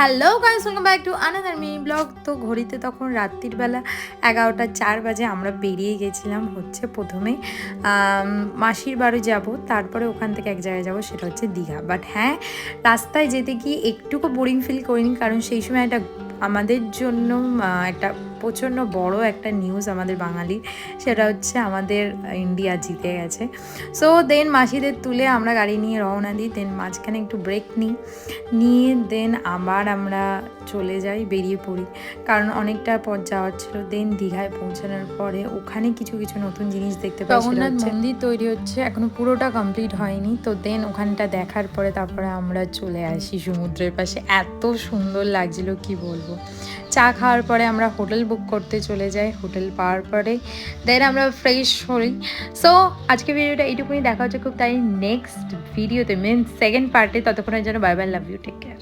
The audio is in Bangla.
Hello guys, welcome back to another mini blog. তো ঘড়িতে তখন রাত্রির বেলা 11টা 4 বাজে। আমরা বেরিয়ে গেছিলাম হচ্ছে প্রথমে মাসির বাড়ি যাব, তারপরে ওখান থেকে এক জায়গায় যাব, সেটা হচ্ছে দীঘা। বাট হ্যাঁ, রাস্তায় যেতে গিয়ে একটুকু বোরিং ফিল করিনি, কারণ সেই সময় একটা আমাদের জন্য একটা প্রচণ্ড বড় একটা নিউজ আমাদের বাঙালির, সেটা হচ্ছে আমাদের ইন্ডিয়া জিতে গেছে। সো দেন মাসিদের তুলে আমরা গাড়ি নিয়ে রওনা দিই। দেন মাঝখানে একটু ব্রেক নিয়ে দেন আবার আমরা চলে যাই, বেরিয়ে পড়ি, কারণ অনেকটা পথ যাওয়ার ছিল। দেন দীঘায় পৌঁছানোর পরে ওখানে কিছু কিছু নতুন জিনিস দেখতে পাই। জগন্নাথ মন্দির তৈরি হচ্ছে, এখনো পুরোটা কমপ্লিট হয়নি। তো দেন ওখানটা দেখার পরে তারপরে আমরা চলে আসি সমুদ্রের পাশে। এত সুন্দর লাগছিল কি বলবো। চা খাওয়ার পরে আমরা হোটেল বুক করতে চলে যাই। হোটেল পাওয়ার পরে দেন আমরা ফ্রেশ হই। সো আজকে ভিডিওটা এইটুকুনি, দেখা হচ্ছে খুব তাই নেক্সট ভিডিওতে, সেকেন্ড পার্টে। ততক্ষণের জন্য bye bye, love you, take care.